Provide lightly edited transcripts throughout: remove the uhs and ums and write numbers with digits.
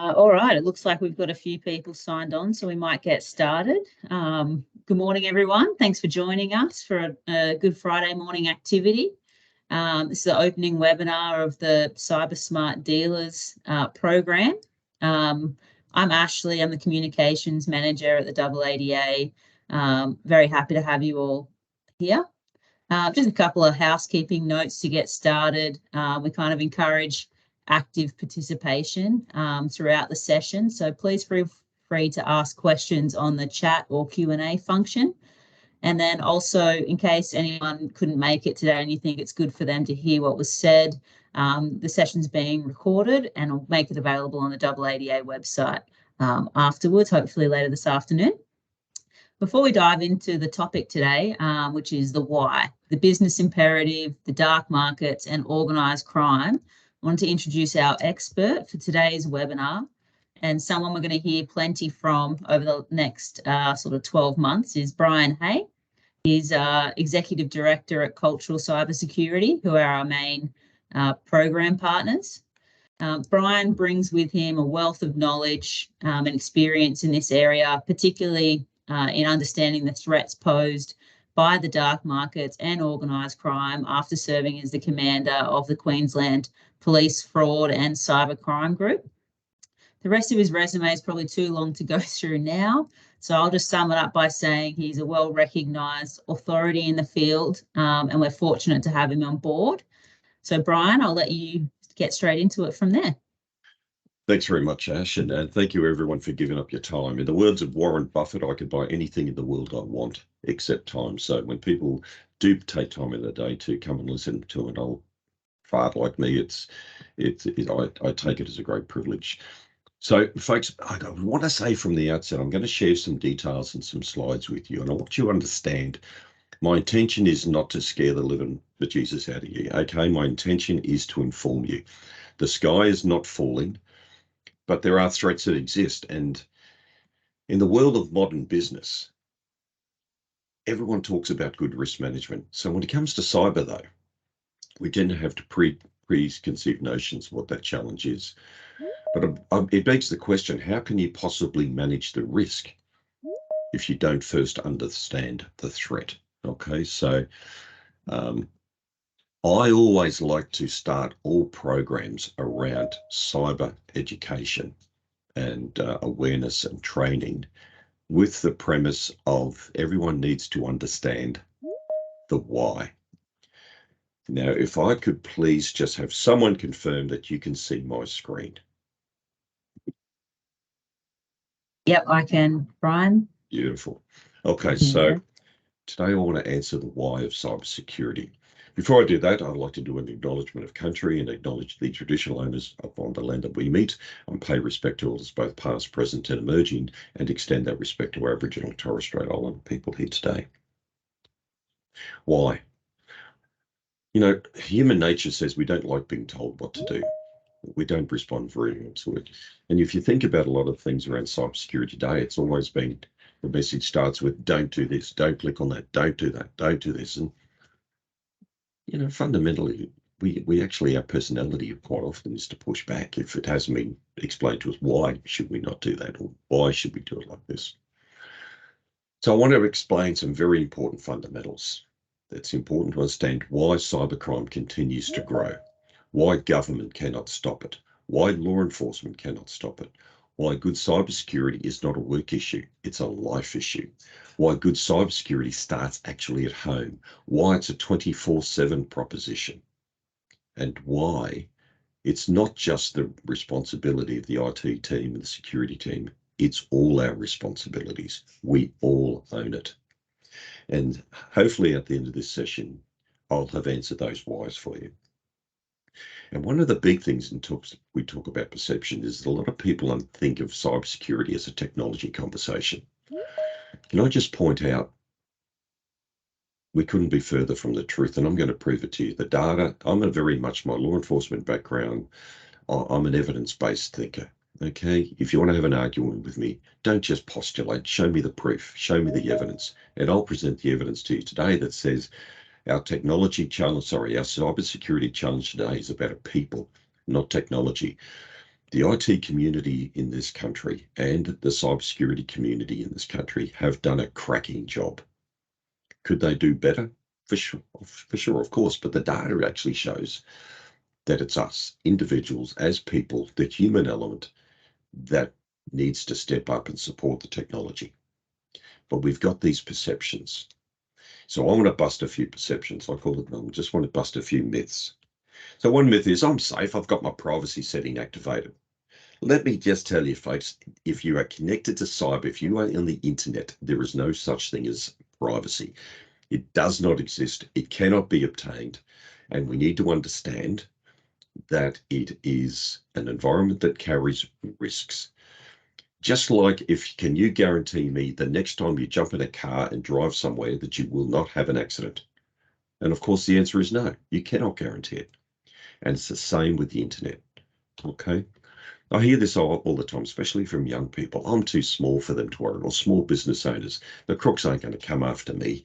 All right, it looks like we've got a few people signed on, so we might get started. Good morning, everyone. Thanks for joining us for a Good Friday morning activity. This is the opening webinar of the Cyber Smart Dealers program. I'm Ashley. I'm the Communications Manager at the AADA. Very happy to have you all here. Just a couple of housekeeping notes to get started. We kind of encourage active participation throughout the session, so please feel free to ask questions on the chat or Q&A function. And then also, in case anyone couldn't make it today and you think it's good for them to hear what was said, the session's being recorded and I'll make it available on the AADA website afterwards, hopefully later this afternoon. Before we dive into the topic today, which is the why, the business imperative, the dark markets and organised crime, I want to introduce our expert for today's webinar, and someone we're going to hear plenty from over the next sort of 12 months is Brian Hay. He's Executive Director at Cultural Cybersecurity, who are our main program partners. Brian brings with him a wealth of knowledge and experience in this area, particularly in understanding the threats posed by the dark markets and organised crime after serving as the commander of the Queensland Police Fraud and Cybercrime Group. The rest of his resume is probably too long to go through now, so I'll just sum it up by saying he's a well-recognised authority in the field, and we're fortunate to have him on board. So Brian, I'll let you get straight into it from there. Thanks very much, Ash, and thank you everyone for giving up your time. In the words of Warren Buffett, I could buy anything in the world I want except time. So when people do take time in the day to come and listen to an old fart like me, I take it as a great privilege. So folks, I want to say from the outset, I'm going to share some details and some slides with you, and I want you to understand my intention is not to scare the living bejesus out of you. Okay, my intention is to inform you. The sky is not falling, but there are threats that exist. And in the world of modern business, everyone talks about good risk management. So when it comes to cyber, though, we tend to have preconceived notions of what that challenge is. But it begs the question, how can you possibly manage the risk if you don't first understand the threat? Okay, so I always like to start all programs around cyber education and awareness and training with the premise of everyone needs to understand the why. Now, if I could please just have someone confirm that you can see my screen. Yep, I can, Brian. Beautiful. Okay, so today I want to answer the why of cybersecurity. Before I do that, I'd like to do an acknowledgement of country and acknowledge the traditional owners upon the land that we meet, and pay respect to elders both past, present and emerging, and extend that respect to our Aboriginal and Torres Strait Islander people here today. Why? You know, human nature says we don't like being told what to do. We don't respond very well to it. And if you think about a lot of things around cybersecurity today, it's always been, the message starts with, don't do this, don't click on that, don't do that, don't do this. And, you know, fundamentally, we actually, our personality quite often is to push back if it hasn't been explained to us, why should we not do that? Or why should we do it like this? So I want to explain some very important fundamentals. It's important to understand why cybercrime continues to grow, why government cannot stop it, why law enforcement cannot stop it, why good cybersecurity is not a work issue, it's a life issue, why good cybersecurity starts actually at home, why it's a 24/7 proposition, and why it's not just the responsibility of the IT team and the security team, it's all our responsibilities. We all own it. And hopefully at the end of this session, I'll have answered those whys for you. And one of the big things we talk about perception is that a lot of people think of cybersecurity as a technology conversation. Can I just point out, we couldn't be further from the truth, and I'm going to prove it to you. The data, I'm very much my law enforcement background, I'm an evidence-based thinker. Okay, if you want to have an argument with me, don't just postulate, show me the proof, show me the evidence, and I'll present the evidence to you today that says our technology challenge, our cybersecurity challenge today is about people, not technology. The IT community in this country and the cybersecurity community in this country have done a cracking job. Could they do better? For sure, of course. But the data actually shows that it's us, individuals, as people, the human element that needs to step up and support the technology. But we've got these perceptions. So I want to bust a few perceptions. I call it, I just want to bust a few myths. So one myth is I'm safe. I've got my privacy setting activated. Let me just tell you, folks, if you are connected to cyber, if you are on the internet, there is no such thing as privacy. It does not exist. It cannot be obtained. And we need to understand that it is an environment that carries risks. Just like can you guarantee me the next time you jump in a car and drive somewhere that you will not have an accident? And of course, the answer is no, you cannot guarantee it. And it's the same with the internet. Okay. I hear this all the time, especially from young people. I'm too small for them to worry, or small business owners. The crooks aren't going to come after me.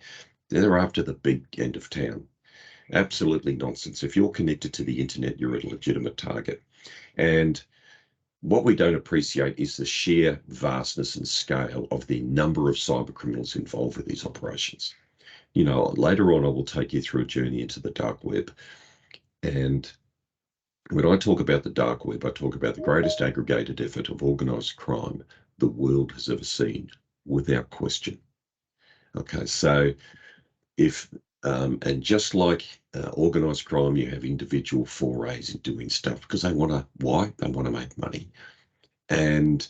They're after the big end of town. Absolutely nonsense. If you're connected to the internet, you're a legitimate target. And what we don't appreciate is the sheer vastness and scale of the number of cyber criminals involved with these operations. You know, later on, I will take you through a journey into the dark web. And when I talk about the dark web, I talk about the greatest aggregated effort of organised crime the world has ever seen, without question. Okay, so and just like organised crime, you have individual forays in doing stuff because they want to, why? They want to make money. And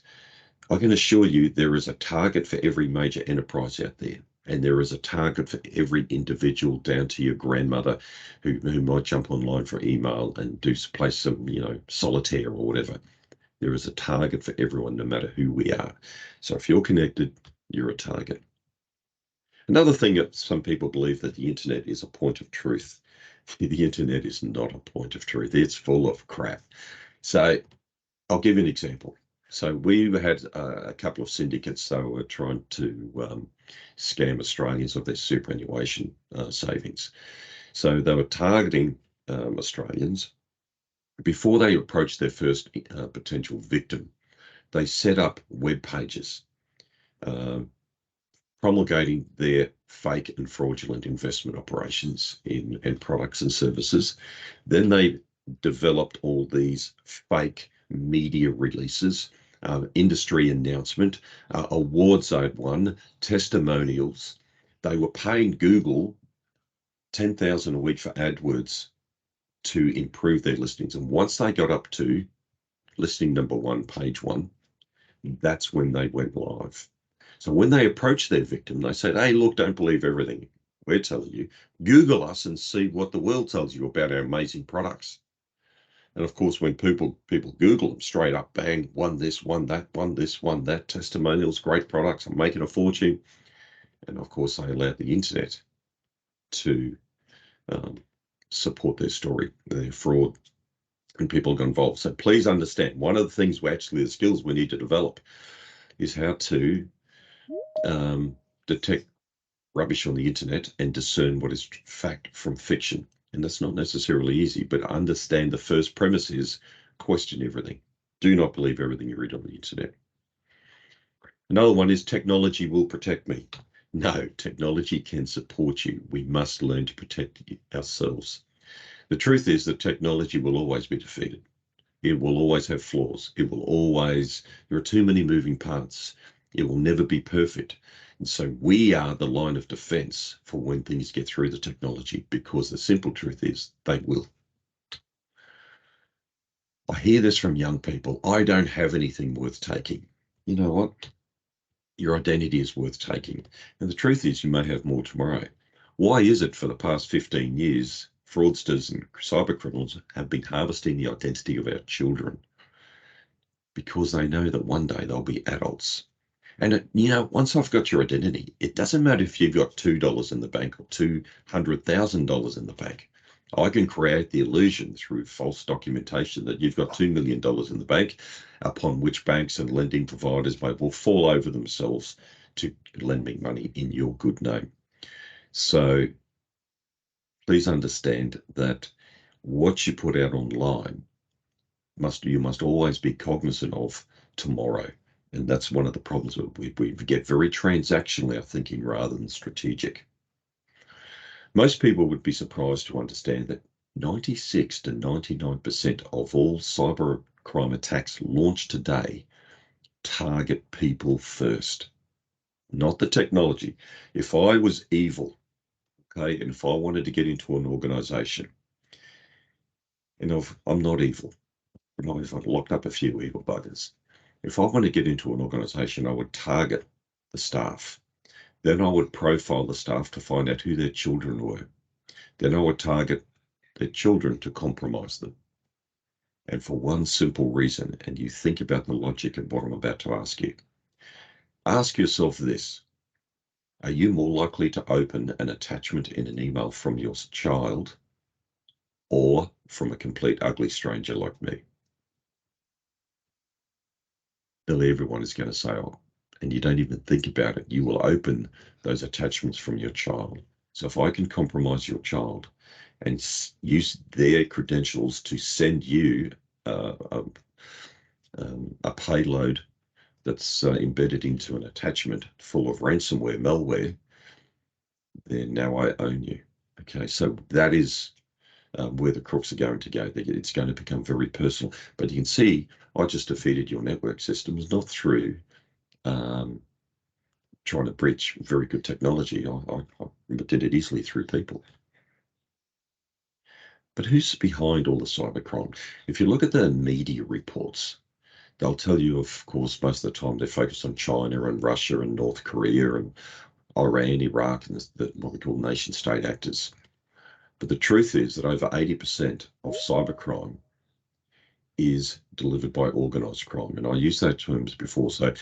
I can assure you there is a target for every major enterprise out there. And there is a target for every individual down to your grandmother who might jump online for email and play some, solitaire or whatever. There is a target for everyone, no matter who we are. So if you're connected, you're a target. Another thing that some people believe that the internet is a point of truth. The internet is not a point of truth. It's full of crap. So I'll give you an example. So we had a couple of syndicates that were trying to scam Australians of their superannuation savings. So they were targeting Australians. Before they approached their first potential victim, they set up web pages promulgating their fake and fraudulent investment operations in products and services. Then they developed all these fake media releases, industry announcement, awards they'd won, testimonials. They were paying Google $10,000 a week for AdWords to improve their listings. And once they got up to listing number 1, page 1, that's when they went live. So when they approached their victim, they said, hey, look, don't believe everything we're telling you. Google us and see what the world tells you about our amazing products. And of course, when people Google them straight up, bang, won this, won that, won this, won that, testimonials, great products, I'm making a fortune. And of course, they allowed the internet to support their story, their fraud, and people got involved. So please understand, one of the things the skills we need to develop is how to detect rubbish on the internet and discern what is fact from fiction. And that's not necessarily easy, but understand the first premise is question everything. Do not believe everything you read on the internet. Another one is technology will protect me. No, technology can support you. We must learn to protect ourselves. The truth is that technology will always be defeated. It will always have flaws. There are too many moving parts. It will never be perfect. And so we are the line of defense for when things get through the technology, because the simple truth is they will. I hear this from young people. I don't have anything worth taking. You know what? Your identity is worth taking. And the truth is you may have more tomorrow. Why is it for the past 15 years, fraudsters and cyber criminals have been harvesting the identity of our children? Because they know that one day they'll be adults. And, once I've got your identity, it doesn't matter if you've got $2 in the bank or $200,000 in the bank. I can create the illusion through false documentation that you've got $2 million in the bank, upon which banks and lending providers will fall over themselves to lend me money in your good name. So please understand that what you put out online you must always be cognizant of tomorrow. And that's one of the problems. We get very transactional in our thinking rather than strategic. Most people would be surprised to understand that 96 to 99% of all cybercrime attacks launched today target people first, not the technology. If I was evil, okay, and if I wanted to get into an organization, and I'm not evil, but I've locked up a few evil buggers. If I want to get into an organization, I would target the staff. Then I would profile the staff to find out who their children were. Then I would target their children to compromise them. And for one simple reason, and you think about the logic of what I'm about to ask you. Ask yourself this. Are you more likely to open an attachment in an email from your child or from a complete ugly stranger like me? Nearly everyone is going to say, oh, and you don't even think about it. You will open those attachments from your child. So if I can compromise your child and use their credentials to send you a payload that's embedded into an attachment full of ransomware malware, then now I own you. Okay, so that is where the crooks are going to go. It's going to become very personal. But you can see I just defeated your network systems, not through trying to breach very good technology. I did it easily through people. But who's behind all the cybercrime? If you look at the media reports, they'll tell you, of course, most of the time they're focused on China and Russia and North Korea and Iran, Iraq, and what we call nation state actors. But the truth is that over 80% of cybercrime is delivered by organised crime. And I used those terms before. So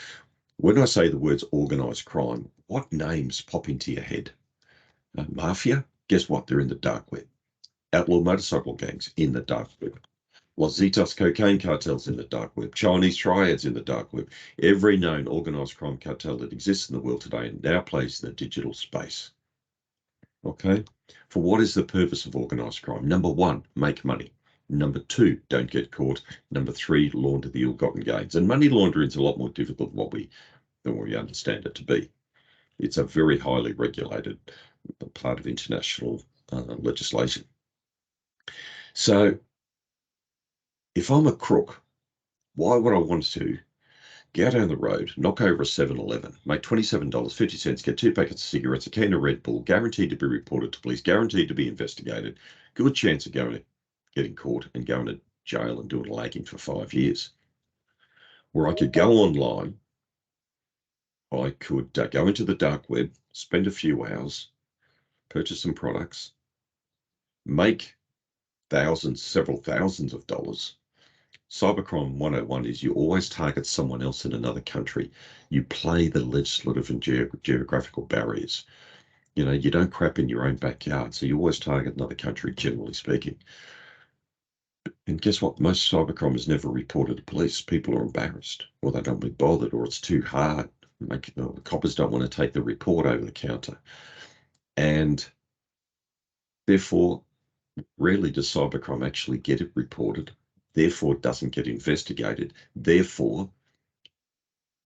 when I say the words organised crime, what names pop into your head? Mafia? Guess what? They're in the dark web. Outlaw motorcycle gangs in the dark web. Los Zetas cocaine cartels in the dark web. Chinese triads in the dark web. Every known organised crime cartel that exists in the world today now plays in the digital space. Okay? For what is the purpose of organised crime? Number one, make money. Number two, don't get caught. Number three, launder the ill-gotten gains. And money laundering is a lot more difficult than we understand it to be. It's a very highly regulated part of international legislation. So if I'm a crook, why would I want to go down the road, knock over a 7-Eleven, make $27.50, get 2 packets of cigarettes, a can of Red Bull, guaranteed to be reported to police, guaranteed to be investigated, good chance of getting caught and going to jail and doing lagging for 5 years? Where I could go online, I could go into the dark web, spend a few hours, purchase some products, make several thousands of dollars. Cybercrime 101 is you always target someone else in another country. You play the legislative and geographical barriers. You know, you don't crap in your own backyard, so you always target another country, generally speaking. And guess what? Most cybercrime is never reported to police. People are embarrassed, or they don't be bothered, or it's too hard. The coppers don't want to take the report over the counter. And therefore, rarely does cybercrime actually get it reported. Therefore, it doesn't get investigated. Therefore,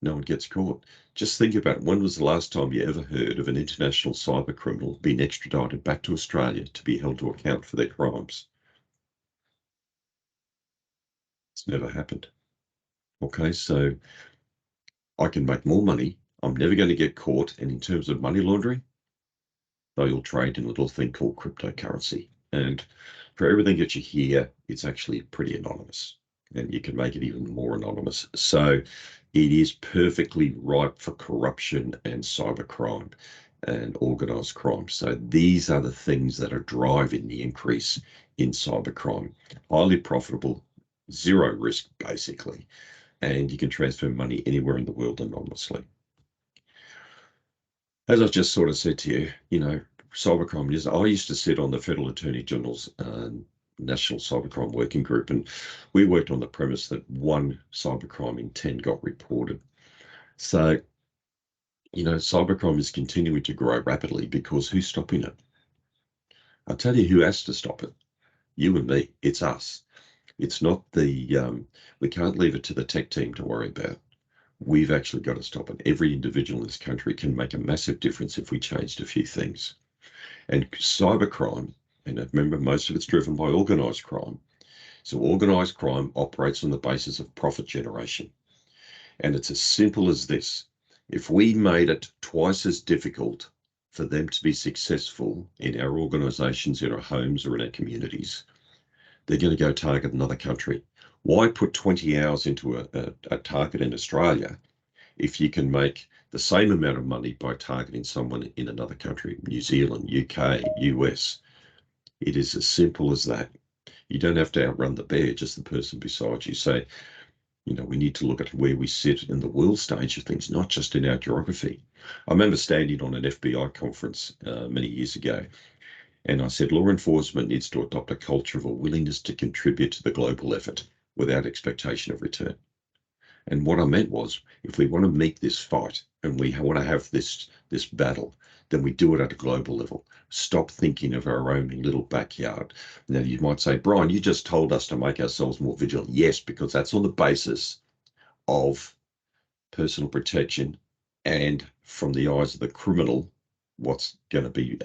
no one gets caught. Just think about it. When was the last time you ever heard of an international cyber criminal being extradited back to Australia to be held to account for their crimes? It's never happened. Okay, so I can make more money. I'm never going to get caught. And in terms of money laundering, they'll trade in a little thing called cryptocurrency. And for everything that you hear, it's actually pretty anonymous. And you can make it even more anonymous. So it is perfectly ripe for corruption and cybercrime and organised crime. So these are the things that are driving the increase in cybercrime. Highly profitable, zero risk, basically. And you can transfer money anywhere in the world anonymously. As I've just sort of said to you, you know, cybercrime is, I used to sit on the Federal Attorney General's National Cybercrime Working Group, and we worked on the premise that 1 cybercrime in 10 got reported. So, you know, cybercrime is continuing to grow rapidly because who's stopping it? I'll tell you who has to stop it. You and me. It's us. It's not the, we can't leave it to the tech team to worry about. We've actually got to stop it. Every individual in this country can make a massive difference if we changed a few things. And cybercrime, and remember, most of it's driven by organised crime. So organised crime operates on the basis of profit generation. And it's as simple as this. If we made it twice as difficult for them to be successful in our organisations, in our homes, or in our communities, they're going to go target another country. Why put 20 hours into a target in Australia if you can make the same amount of money by targeting someone in another country, New Zealand, UK, US? It is as simple as that. You don't have to outrun the bear, just the person beside you. So, we need to look at where we sit in the world stage of things, not just in our geography. I remember standing on an FBI conference many years ago, and I said, law enforcement needs to adopt a culture of a willingness to contribute to the global effort without expectation of return. And what I meant was, if we want to meet this fight and we want to have this battle, then we do it at a global level. Stop thinking of our own little backyard. Now, you might say, Brian, you just told us to make ourselves more vigilant. Yes, because that's on the basis of personal protection and from the eyes of the criminal, what's going to be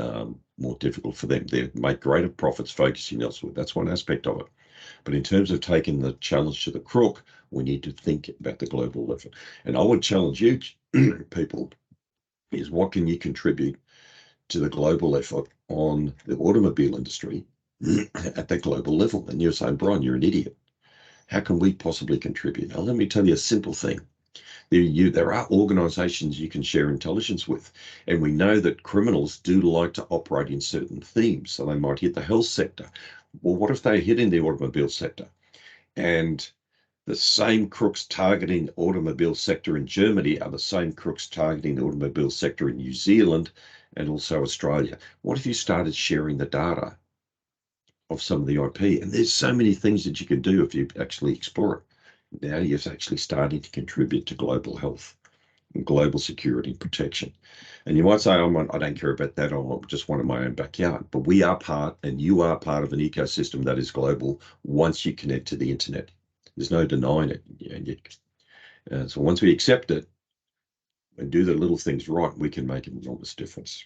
more difficult for them. They make greater profits focusing elsewhere. That's one aspect of it. But in terms of taking the challenge to the crook, we need to think about the global level. And I would challenge you, people, is what can you contribute to the global effort on the automobile industry at that global level? And you're saying, Brian, you're an idiot. How can we possibly contribute? Now, let me tell you a simple thing. There are organizations you can share intelligence with. And we know that criminals do like to operate in certain themes. So they might hit the health sector. Well, what if they hit in the automobile sector? And the same crooks targeting the automobile sector in Germany are the same crooks targeting the automobile sector in New Zealand and also Australia. What if you started sharing the data of some of the IP? And there's so many things that you can do if you actually explore it. Now you're actually starting to contribute to global health and global security and protection. And you might say, I don't care about that. I just want it in my own backyard. But we are part, and you are part of an ecosystem that is global once you connect to the internet. There's no denying it. So once we accept it and do the little things right, we can make an enormous difference.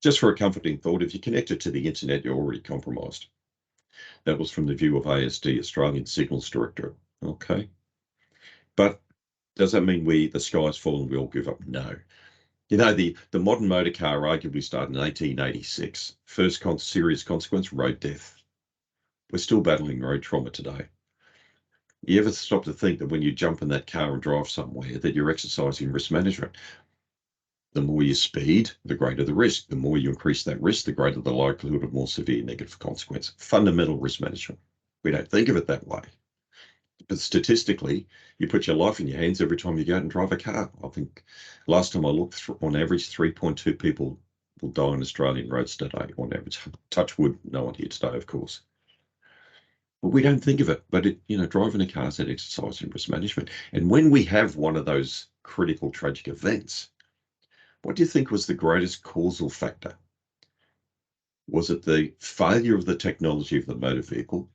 Just for a comforting thought, if you connect it to the internet, you're already compromised. That was from the view of ASD, Australian Signals Directorate. Okay. But does that mean the sky's fallen and we all give up? No. The modern motor car arguably started in 1886. First serious consequence, road death. We're still battling road trauma today. You ever stop to think that when you jump in that car and drive somewhere that you're exercising risk management? The more you speed, the greater the risk. The more you increase that risk, the greater the likelihood of more severe negative consequence. Fundamental risk management. We don't think of it that way. But statistically, you put your life in your hands every time you go out and drive a car. I think last time I looked, on average, 3.2 people will die on Australian roads today, on average. Touch wood, no one here today, of course. But we don't think of it. But driving a car is that exercise in risk management. And when we have one of those critical tragic events, what do you think was the greatest causal factor? Was it the failure of the technology of the motor vehicle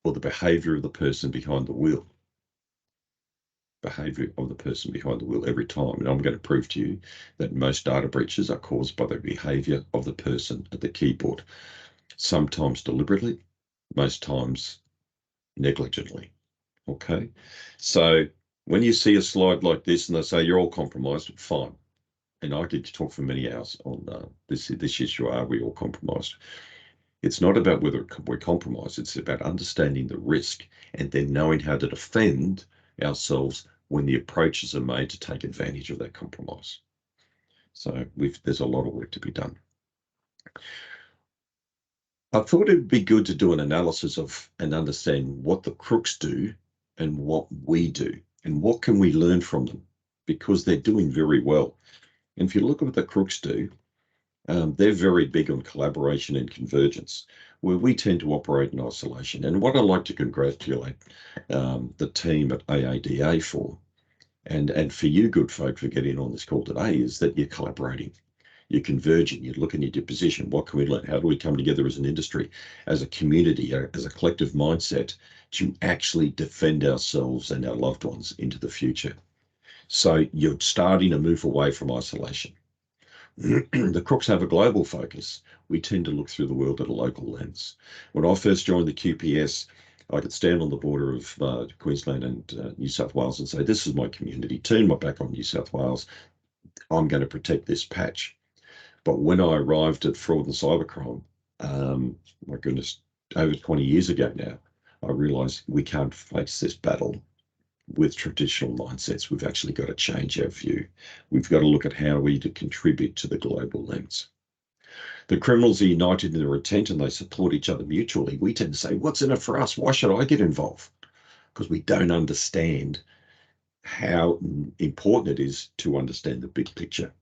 or the behavior of the person behind the wheel? Behavior of the person behind the wheel every time. And I'm going to prove to you that most data breaches are caused by the behavior of the person at the keyboard, sometimes deliberately, most times negligently. Okay. So when you see a slide like this and they say you're all compromised, fine. And I could talk for many hours on this issue, are we all compromised? It's not about whether we're compromised. It's about understanding the risk and then knowing how to defend ourselves when the approaches are made to take advantage of that compromise. So there's a lot of work to be done. I thought it'd be good to do an analysis of and understand what the crooks do and what we do and what can we learn from them, because they're doing very well. And if you look at what the crooks do, they're very big on collaboration and convergence, where we tend to operate in isolation. And what I'd like to congratulate the team at AADA for, and for you good folk for getting on this call today, is that you're collaborating. You're converging. You're looking at your position. What can we learn? How do we come together as an industry, as a community, as a collective mindset to actually defend ourselves and our loved ones into the future? So you're starting to move away from isolation. The crooks have a global focus. We tend to look through the world at a local lens. When I first joined the QPS, I could stand on the border of Queensland and New South Wales and say, this is my community, turn my back on New South Wales. I'm going to protect this patch. But when I arrived at fraud and cybercrime, my goodness, over 20 years ago now, I realized we can't face this battle with traditional mindsets. We've actually got to change our view. We've got to look at how we to contribute to the global lens. The criminals are united in their intent and they support each other mutually. We tend to say, what's in it for us? Why should I get involved? Because we don't understand how important it is to understand the big picture.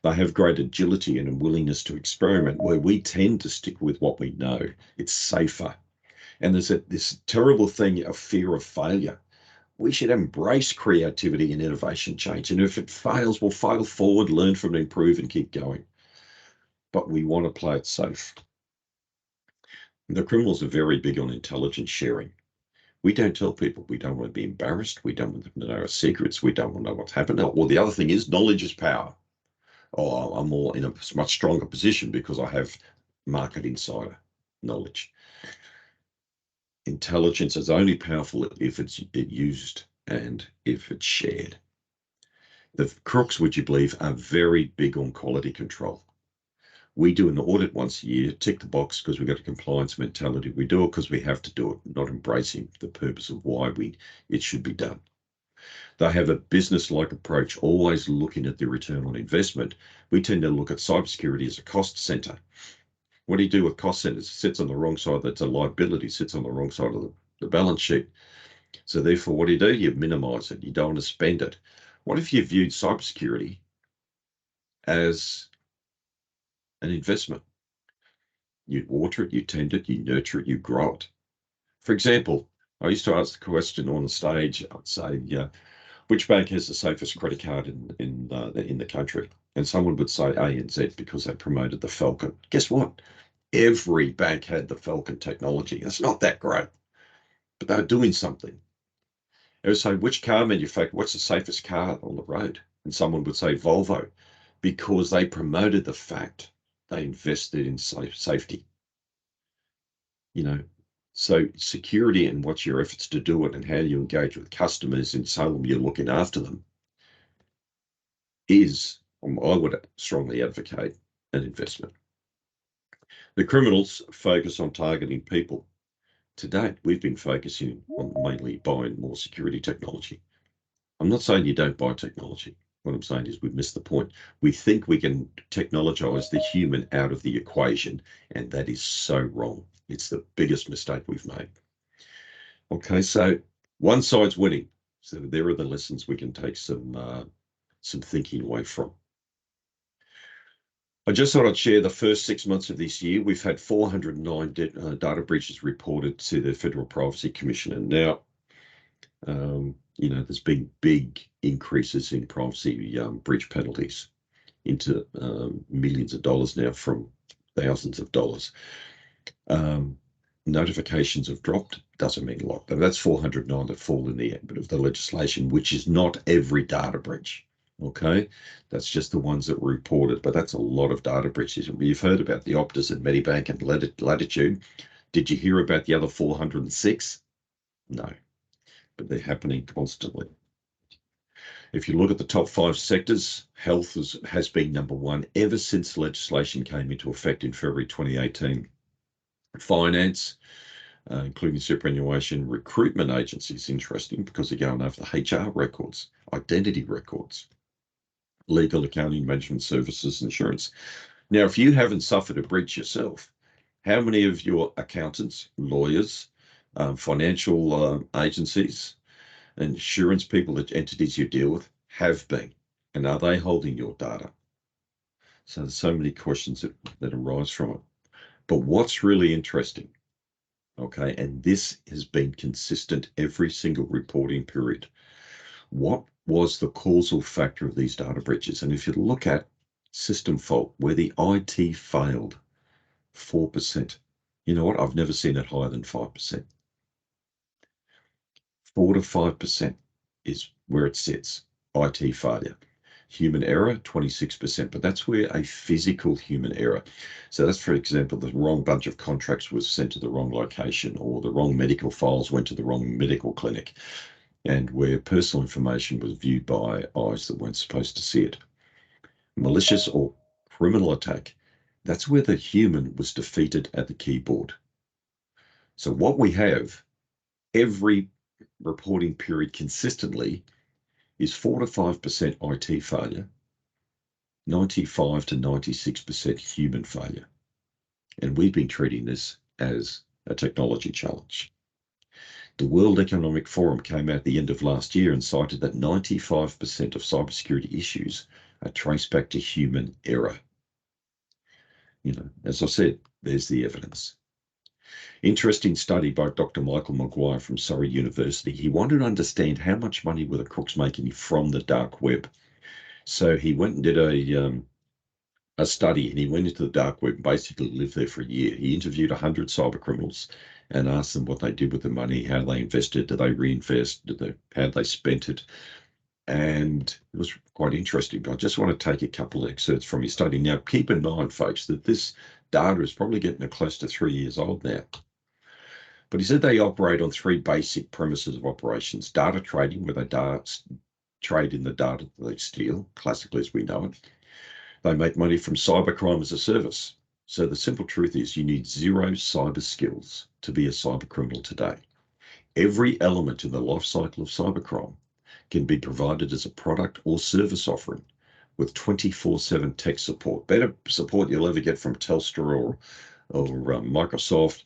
They have great agility and a willingness to experiment, where we tend to stick with what we know. It's safer. And there's this terrible thing of fear of failure. We should embrace creativity and innovation change. And if it fails, we'll fail forward, learn from it, improve, and keep going. But we want to play it safe. The criminals are very big on intelligence sharing. We don't tell people. We don't want to be embarrassed. We don't want them to know our secrets. We don't want to know what's happened. Well, the other thing is knowledge is power. Oh, I'm more in a much stronger position because I have market insider knowledge. Intelligence is only powerful if it's used and if it's shared. The crooks, would you believe, are very big on quality control. We do an audit once a year, tick the box because we've got a compliance mentality. We do it because we have to do it, not embracing the purpose of why it should be done. They have a business-like approach, always looking at the return on investment. We tend to look at cybersecurity as a cost center. What do you do with cost centers? It sits on the wrong side. That's a liability. It sits on the wrong side of the balance sheet. So therefore, what do? You minimize it. You don't want to spend it. What if you viewed cybersecurity as an investment? You water it, you tend it, you nurture it, you grow it. For example, I used to ask the question on the stage. I'd say, which bank has the safest credit card in the country? And someone would say ANZ because they promoted the Falcon. Guess what? Every bank had the Falcon technology. It's not that great, but they're doing something. They would say, which car manufacturer, what's the safest car on the road? And someone would say Volvo, because they promoted the fact they invested in safety. So security and what's your efforts to do it and how you engage with customers and tell them you're looking after them is, I would strongly advocate, an investment. The criminals focus on targeting people. To date, we've been focusing on mainly buying more security technology. I'm not saying you don't buy technology. What I'm saying is we've missed the point. We think we can technologize the human out of the equation, and that is so wrong. It's the biggest mistake we've made. Okay, so one side's winning. So there are the lessons we can take some thinking away from. I just thought I'd share the first 6 months of this year. We've had 409 data breaches reported to the Federal Privacy Commission. And now, there's been big increases in privacy breach penalties into millions of dollars now from thousands of dollars. Notifications have dropped. Doesn't mean a lot, but that's 409 that fall in the ambit of the legislation, which is not every data breach. Okay, that's just the ones that were reported, but that's a lot of data breaches. You've heard about the Optus and Medibank and Latitude. Did you hear about the other 406? No, but they're happening constantly. If you look at the top 5 sectors, health has been number one ever since legislation came into effect in February 2018. Finance, including superannuation, recruitment agencies, interesting because they're going over the HR records, identity records, legal, accounting, management services, insurance. Now, if you haven't suffered a breach yourself, how many of your accountants, lawyers, financial agencies, insurance people, the entities you deal with, have been? And are they holding your data? So there's so many questions that arise from it. But what's really interesting, okay, and this has been consistent every single reporting period, what was the causal factor of these data breaches? And if you look at system fault where the IT failed, 4%. You know what? I've never seen it higher than 5%. 4 to 5% is where it sits, IT failure. Human error, 26%, but that's where a physical human error. So that's, for example, the wrong bunch of contracts was sent to the wrong location, or the wrong medical files went to the wrong medical clinic, and where personal information was viewed by eyes that weren't supposed to see it. Malicious or criminal attack, that's where the human was defeated at the keyboard. So what we have every reporting period consistently is 4 to 5% IT failure, 95 to 96% human failure. And we've been treating this as a technology challenge. The World Economic Forum came out at the end of last year and cited that 95% of cybersecurity issues are traced back to human error. You know, as I said, there's the evidence. Interesting study by Dr. Michael Maguire from Surrey University. He wanted to understand how much money were the crooks making from the dark web. So he went and did a study, and he went into the dark web and basically lived there for a year. He interviewed 100 cyber criminals and asked them what they did with the money, how they invested, did they reinvest, how they spent it. And it was quite interesting. But I just want to take a couple of excerpts from his study. Now, keep in mind, folks, that this data is probably getting close to 3 years old now. But he said they operate on 3 basic premises of operations: data trading, where they trade in the data that they steal, classically as we know it. They make money from cybercrime as a service. So the simple truth is you need 0 cyber skills to be a cyber criminal today. Every element in the life cycle of cybercrime can be provided as a product or service offering with 24/7 tech support. Better support you'll ever get from Telstra or Microsoft.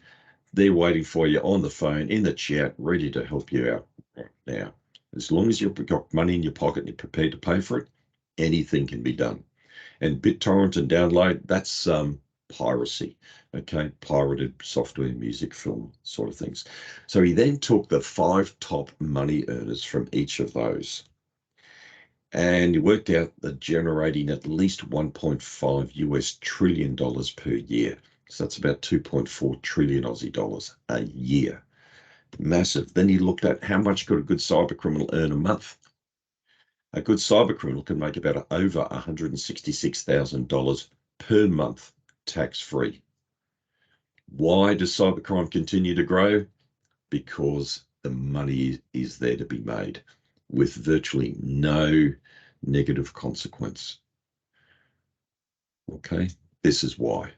They're waiting for you on the phone, in the chat, ready to help you out right now. As long as you've got money in your pocket and you're prepared to pay for it, anything can be done. And BitTorrent and download, that's piracy, okay? Pirated software, music, film, sort of things. So he then took the 5 top money earners from each of those, and he worked out that generating at least 1.5 US trillion dollars per year. So that's about 2.4 trillion Aussie dollars a year. Massive. Then he looked at how much could a good cyber criminal earn a month. A good cyber criminal can make about over $166,000 per month tax-free. Why does cybercrime continue to grow? Because the money is there to be made with virtually no negative consequence. Okay, this is why.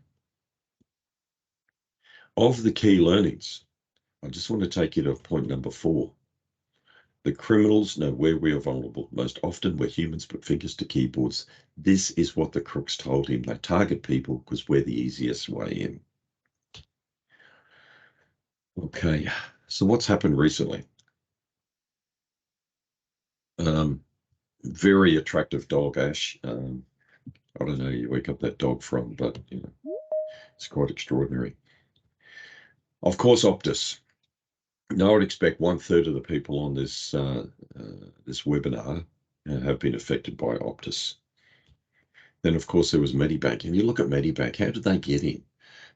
Of the key learnings, I just want to take you to point number 4. The criminals know where we are vulnerable. Most often we're humans put fingers to keyboards. This is what the crooks told him. They target people because we're the easiest way in. Okay, so what's happened recently? Very attractive dog, Ash. I don't know where you wake up that dog from, but you know, it's quite extraordinary. Of course, Optus. Now, I would expect 1/3 of the people on this this webinar have been affected by Optus. Then, of course, there was Medibank. And you look at Medibank, how did they get in?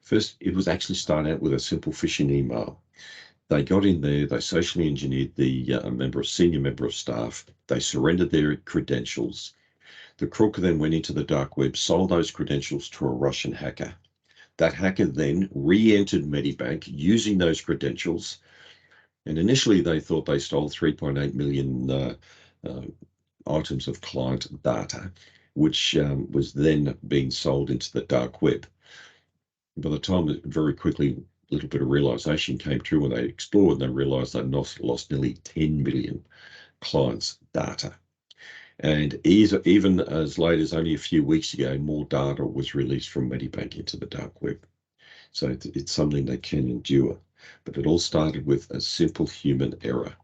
First, it was actually started out with a simple phishing email. They got in there, they socially engineered the senior member of staff. They surrendered their credentials. The crook then went into the dark web, sold those credentials to a Russian hacker. That hacker then re-entered Medibank using those credentials. And initially, they thought they stole 3.8 million items of client data, which was then being sold into the dark web. By the time, very quickly, a little bit of realization came through when they explored, and they realized they'd lost nearly 10 million clients' data. And even as late as only a few weeks ago, more data was released from Medibank into the dark web. So it's something they can endure. But it all started with a simple human error.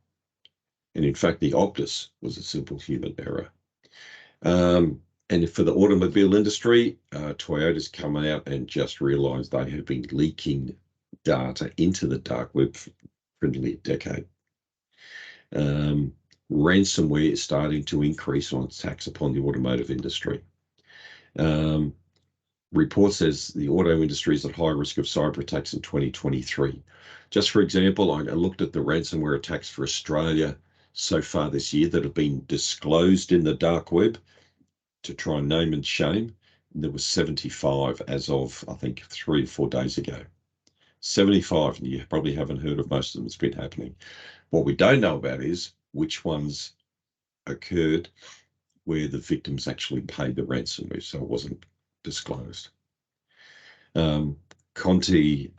And in fact, the Optus was a simple human error. And for the automobile industry, Toyota's come out and just realized they have been leaking data into the dark web for nearly a decade. Ransomware is starting to increase on attacks upon the automotive industry. Report says the auto industry is at high risk of cyber attacks in 2023. Just for example, I looked at the ransomware attacks for Australia so far this year that have been disclosed in the dark web to try and name and shame. There was 75 as of, I think, 3 or 4 days ago. 75, and you probably haven't heard of most of them. It's been happening. What we don't know about is which ones occurred where the victims actually paid the ransomware, so it wasn't disclosed. Conti,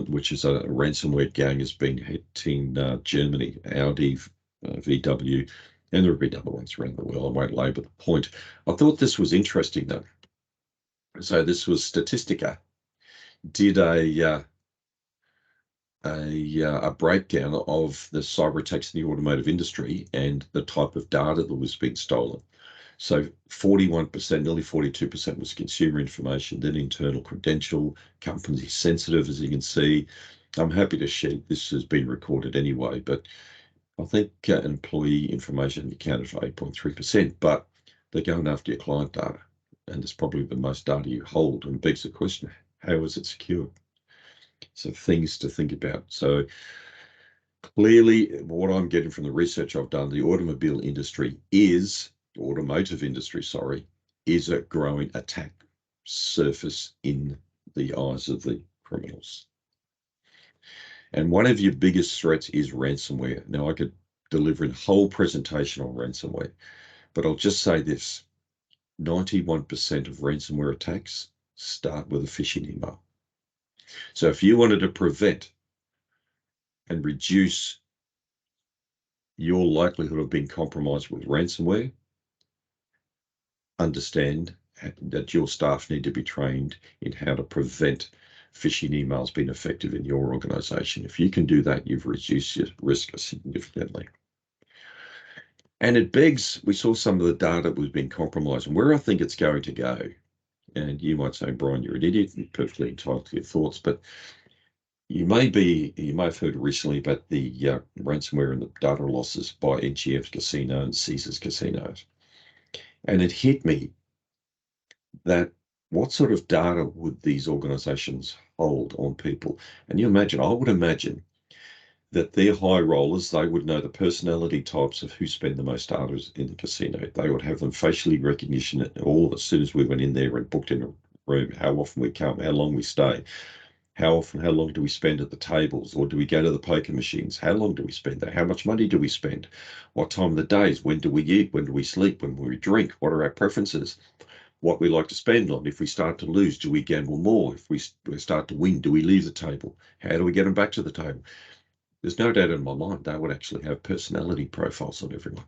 which is a ransomware gang, has been hitting Germany, Audi, VW, and there have been other ones around the world. I won't labour the point. I thought this was interesting, though. So this was Statistica did a breakdown of the cyber attacks in the automotive industry and the type of data that was being stolen. So 41%, nearly 42% was consumer information, then internal credential, company sensitive, as you can see. I'm happy to share, this has been recorded anyway, but I think employee information accounted for 8.3%, but they're going after your client data, and it's probably the most data you hold, and begs the question, how is it secure? So things to think about. So clearly, what I'm getting from the research I've done, the automotive industry is a growing attack surface in the eyes of the criminals. And one of your biggest threats is ransomware. Now, I could deliver a whole presentation on ransomware, but I'll just say this: 91% of ransomware attacks start with a phishing email. So if you wanted to prevent and reduce your likelihood of being compromised with ransomware, understand that your staff need to be trained in how to prevent phishing emails being effective in your organization. If you can do that, you've reduced your risk significantly. And it begs, we saw some of the data that was being compromised, and where I think it's going to go, and you might say, Brian, you're an idiot, you're perfectly entitled to your thoughts, but you may have heard recently about the ransomware and the data losses by NGF Casino and Caesars Casinos. And it hit me that what sort of data would these organizations hold on people? And I would imagine that their high rollers, they would know the personality types of who spend the most hours in the casino. They would have them facially recognition all as soon as we went in there and booked in a room, how often we come, how long we stay, how long do we spend at the tables, or do we go to the poker machines? How long do we spend there? How much money do we spend? What time of the days? When do we eat? When do we sleep? When do we drink? What are our preferences? What we like to spend on. If we start to lose, do we gamble more? If we start to win, do we leave the table? How do we get them back to the table? There's no doubt in my mind they would actually have personality profiles on everyone.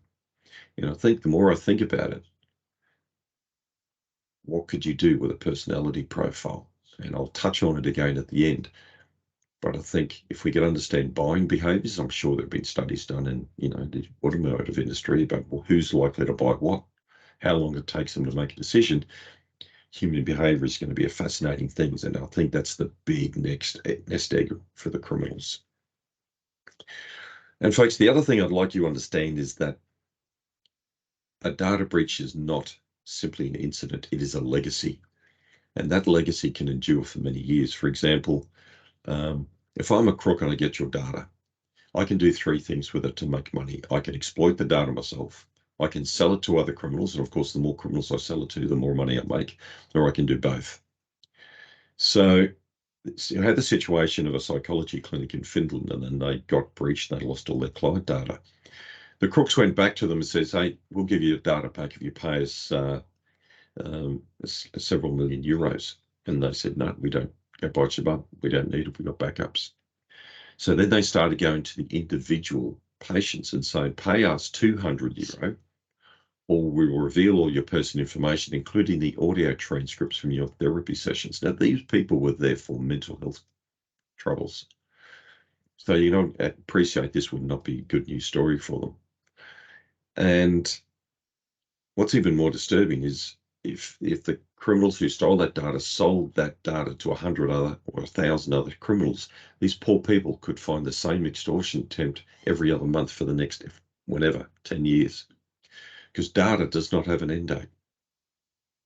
I think the more I think about it, what could you do with a personality profile? And I'll touch on it again at the end. But I think if we could understand buying behaviors, I'm sure there have been studies done in, the automotive industry about who's likely to buy what, how long it takes them to make a decision. Human behavior is going to be a fascinating thing, and I think that's the big next nest egg for the criminals. And folks, the other thing I'd like you to understand is that a data breach is not simply an incident, it is a legacy. And that legacy can endure for many years. For example, if I'm a crook and I get your data, I can do 3 things with it to make money. I can exploit the data myself. I can sell it to other criminals. And of course, the more criminals I sell it to, the more money I make, or I can do both. So I had the situation of a psychology clinic in Finland, and then they got breached. They lost all their client data. The crooks went back to them and says, hey, we'll give you a data pack if you pay us several million euros. And they said, no, we don't. Go bite your bum. We don't need it. We've got backups. So then they started going to the individual patients and saying, pay us €200 or we will reveal all your personal information, including the audio transcripts from your therapy sessions. Now, these people were there for mental health troubles. So, appreciate this would not be a good news story for them. And what's even more disturbing is if the criminals who stole that data sold that data to 100 other or 1,000 other criminals, these poor people could find the same extortion attempt every other month for the next, 10 years. Because data does not have an end date.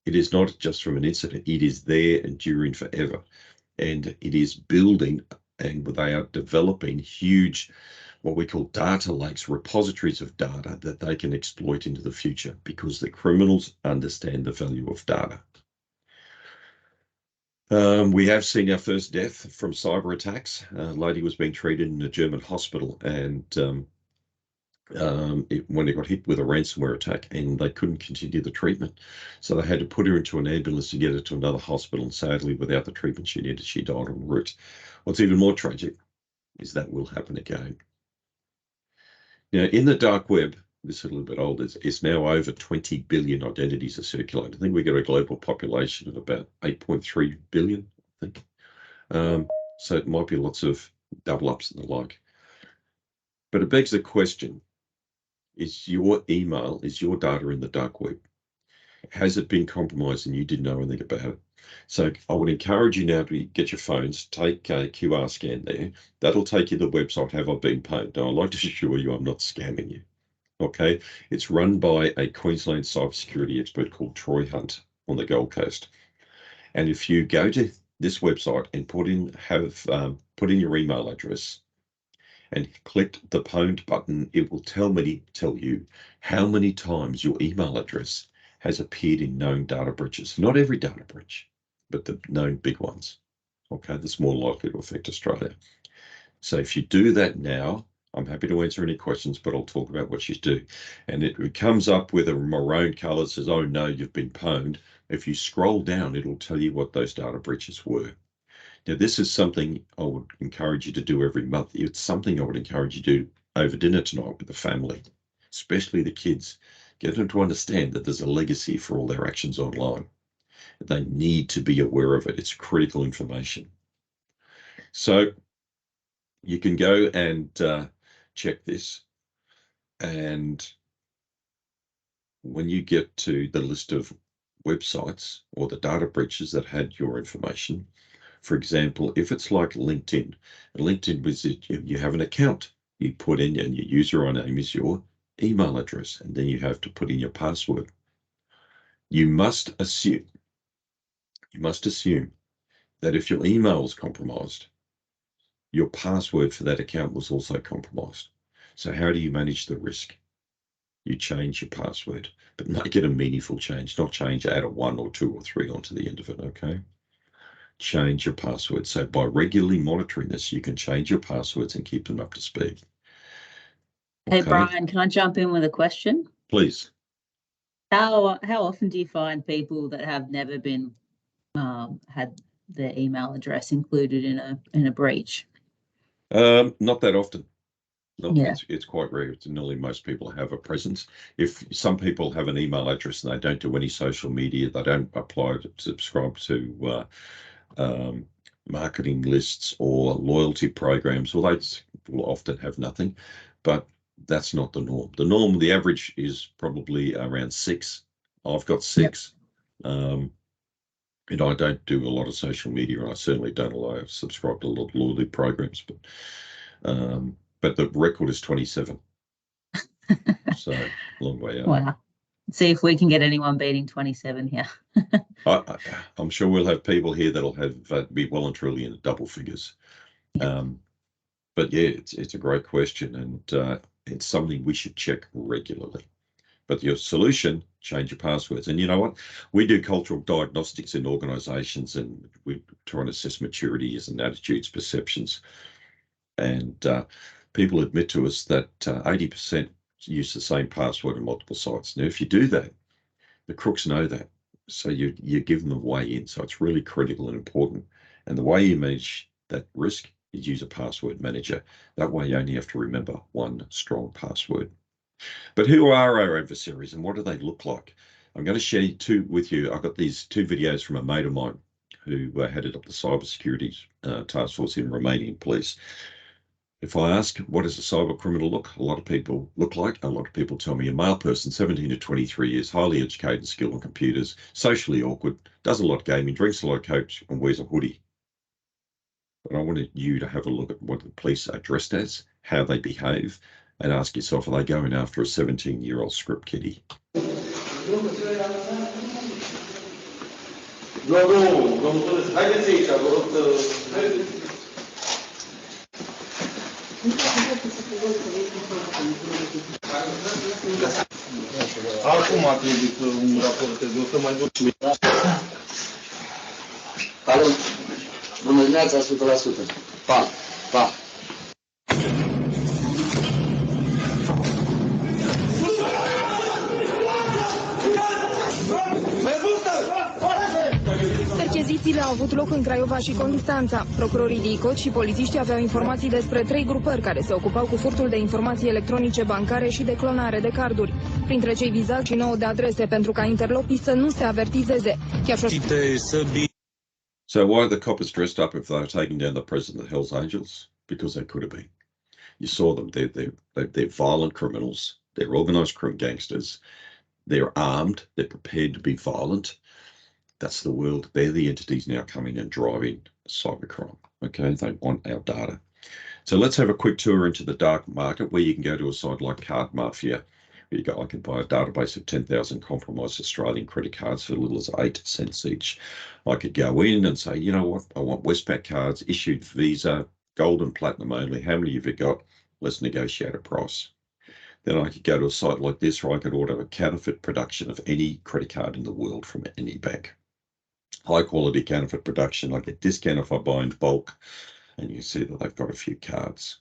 It is not just from an incident. It is there enduring forever. And it is building, and they are developing huge, what we call data lakes, repositories of data that they can exploit into the future, because the criminals understand the value of data. We have seen our first death from cyber attacks. A lady was being treated in a German hospital, and when it got hit with a ransomware attack, and they couldn't continue the treatment. So they had to put her into an ambulance to get her to another hospital. And sadly, without the treatment she needed, she died en route. What's even more tragic is that will happen again. Now, in the dark web, this is a little bit older, it's now over 20 billion identities are circulating. I think we got a global population of about 8.3 billion, I think. So it might be lots of double ups and the like. But it begs the question, is your email, is your data in the dark web? Has it been compromised and you didn't know anything about it? So I would encourage you now to get your phones, take a QR scan there. That'll take you to the website, Have I Been Pwned? Now, I'd like to assure you I'm not scamming you. Okay, it's run by a Queensland cybersecurity expert called Troy Hunt on the Gold Coast. And if you go to this website and put in your email address and click the pwned button, it will tell you how many times your email address has appeared in known data breaches. Not every data breach, but the known big ones. Okay, that's more likely to affect Australia. So if you do that now, I'm happy to answer any questions, but I'll talk about what you do. And it comes up with a maroon color that says, oh no, you've been pwned. If you scroll down, it'll tell you what those data breaches were. Now, this is something I would encourage you to do every month. It's something I would encourage you to do over dinner tonight with the family, especially the kids. Get them to understand that there's a legacy for all their actions online. They need to be aware of it. It's critical information. So you can go and check this. And when you get to the list of websites or the data breaches that had your information, for example, if it's like LinkedIn was you have an account, you put in, and your user name is your email address, and then you have to put in your password. You must assume that if your email was compromised, your password for that account was also compromised. So how do you manage the risk? You change your password, but make it a meaningful change, not add a 1 or 2 or 3 onto the end of it, okay? Change your password. So by regularly monitoring this, you can change your passwords and keep them up to speed. Hey, Brian, can I jump in with a question? Please. How often do you find people that have never been had their email address included in a breach? Not that often. It's quite rare. Nearly most people have a presence. If some people have an email address and they don't do any social media, they don't subscribe to marketing lists or loyalty programs, well, they will often have nothing, but that's not the norm. The average is probably around 6. I've got 6. And I don't do a lot of social media, and I certainly don't subscribe to a lot of loyalty programs, but the record is 27. So long way out. Wow. See if we can get anyone beating 27 here. I'm sure we'll have people here that'll have be well and truly in the double figures. But yeah, it's a great question, and it's something we should check regularly. But your solution, change your passwords. And you know what? We do cultural diagnostics in organizations, and we try and assess maturities and attitudes, perceptions. And people admit to us that 80% use the same password on multiple sites. Now, if you do that, the crooks know that. So you give them a way in. So it's really critical and important. And the way you manage that risk is use a password manager. That way you only have to remember one strong password. But who are our adversaries and what do they look like? I'm going to share with you. I've got these 2 videos from a mate of mine who headed up the cybersecurity task force in Romanian police. If I ask, what does a cyber criminal look? A lot of people tell me a male person, 17 to 23 years, highly educated and skilled on computers, socially awkward, does a lot of gaming, drinks a lot of Coke, and wears a hoodie. But I wanted you to have a look at what the police are dressed as, how they behave, and ask yourself, are they going after a 17-year-old script kiddie? Nu, domnul Tănăs, haideți aici, vă rog să... Acum a trebuit un raport, o să mai vorbim. Alo, bună dimineața, 100%. Pa, pa. Perchezițiile au avut loc în Craiova și Constanța. Procurorii DICOT și polițiștii aveau informații despre 3 grupări care se ocupau cu furtul de informații electronice bancare și de clonare de carduri. Printre cei vizați și 9 de adrese pentru ca interlopii să nu se avertizeze. So why are the coppers dressed up if they're taking down the president of the Hells Angels? Because they could have been. You saw them. They're violent criminals. They're organised gangsters. They're armed. They're prepared to be violent. That's the world. They're the entities now coming and driving cybercrime. Okay, they want our data. So let's have a quick tour into the dark market where you can go to a site like Card Mafia. Where you go, I can buy a database of 10,000 compromised Australian credit cards for as little as 8 cents each. I could go in and say, you know what, I want Westpac cards, issued Visa, gold and platinum only. How many have you got? Let's negotiate a price. Then I could go to a site like this where I could order a counterfeit production of any credit card in the world from any bank. High quality counterfeit production. I get discount if I buy in bulk, and you see that they've got a few cards.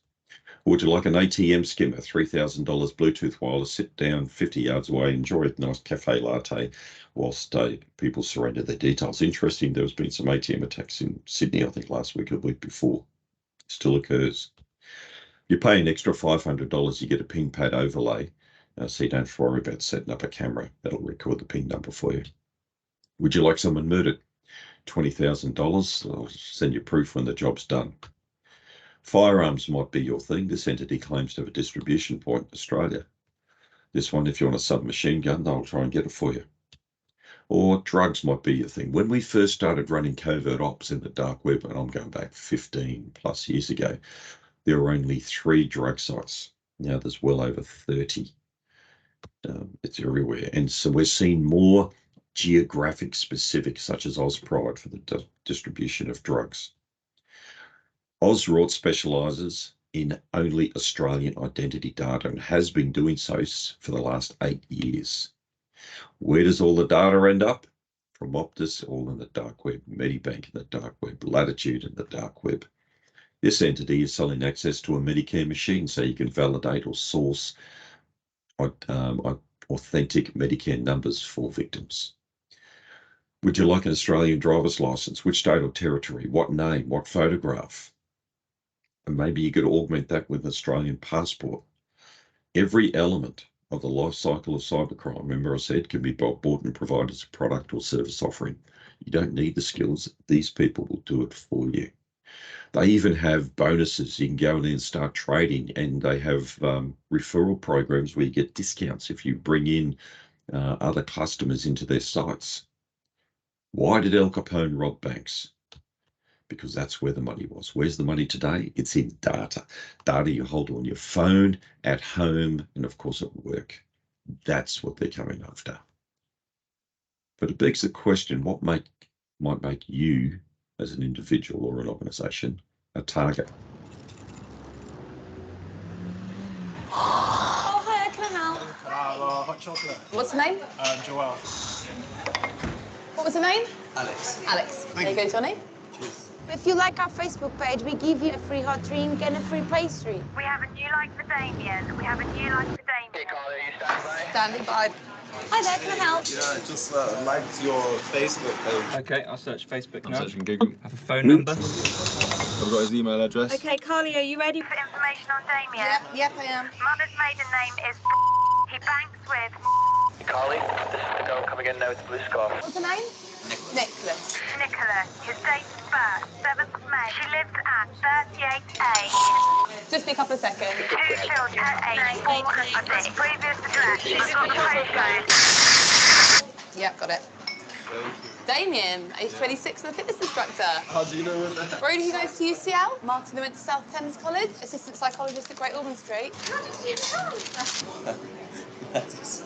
Would you like an ATM skimmer, $3,000 Bluetooth wireless, sit down 50 yards away, enjoy a nice cafe latte whilst people surrender their details. Interesting, there's been some ATM attacks in Sydney, I think last week or the week before. Still occurs. You pay an extra $500, you get a PIN pad overlay, so you don't have to worry about setting up a camera. That'll record the PIN number for you. Would you like someone murdered? $20,000. I'll send you proof when the job's done. Firearms might be your thing. This entity claims to have a distribution point in Australia. This one, if you want a submachine gun, they'll try and get it for you. Or drugs might be your thing. When we first started running covert ops in the dark web, and I'm going back 15 plus years ago, there were only 3 drug sites. Now there's well over 30. It's everywhere. And so we're seeing more geographic specific, such as Ozpride for the distribution of drugs. Ozrort specialises in only Australian identity data and has been doing so for the last 8 years. Where does all the data end up? From Optus, all in the dark web, Medibank in the dark web, Latitude in the dark web. This entity is selling access to a Medicare machine so you can validate or source authentic Medicare numbers for victims. Would you like an Australian driver's licence? Which state or territory? What name? What photograph? And maybe you could augment that with an Australian passport. Every element of the life cycle of cybercrime, remember I said, can be bought and provided as a product or service offering. You don't need the skills. These people will do it for you. They even have bonuses. You can go in and start trading, and they have referral programs where you get discounts if you bring in other customers into their sites. Why did Al Capone rob banks? Because that's where the money was. Where's the money today? It's in data. Data you hold on your phone, at home, and of course at work. That's what they're coming after. But it begs the question, what might make you, as an individual or an organisation, a target? Oh, hi, can I help? Hot chocolate. What's the name? Joelle. What was the name? Alex. Alex. There you go, Johnny. Cheers. If you like our Facebook page, we give you a free hot drink and a free pastry. We have a new like for Damien. We have a new like for Damien. Hey, Carly, are you standing by? Standing by. Hi there, can I help? Yeah, just liked your Facebook page. Okay, I'll search Facebook now. I'm searching Google. I have a phone number. I've got his email address. Okay, Carly, are you ready? For information on Damien. Yep, I am. Mother's maiden name is he banks with Carly, this is the girl coming in now with the blue scarf. What's her name? Nicholas. Nicola. His date of birth, 7th of May. She lives at 38A. Just be a couple of seconds. 2 children, 8, 4 and 6. Previous address. I've got the postcode. Yep, got it. Damien, age 26 and a fitness instructor. How do you know that? Brody, who goes to UCL. Martin, who went to South Thames College. Assistant psychologist at Great Ormond Street. That is...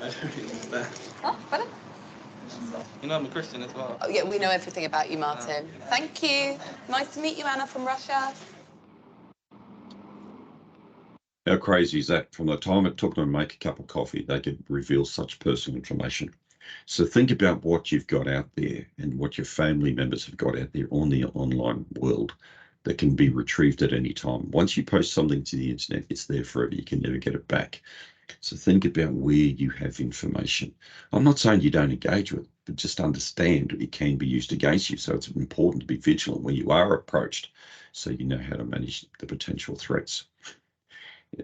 I don't understand. Oh, better. You No, I'm a Christian as well. Oh, yeah, we know everything about you, Martin. Thank you. Nice to meet you, Anna from Russia. How crazy is that? From the time it took them to make a cup of coffee, they could reveal such personal information. So think about what you've got out there and what your family members have got out there on the online world that can be retrieved at any time. Once you post something to the internet, it's there forever. You can never get it back. So think about where you have information. I'm not saying you don't engage with it, but just understand it can be used against you. So it's important to be vigilant when you are approached so you know how to manage the potential threats.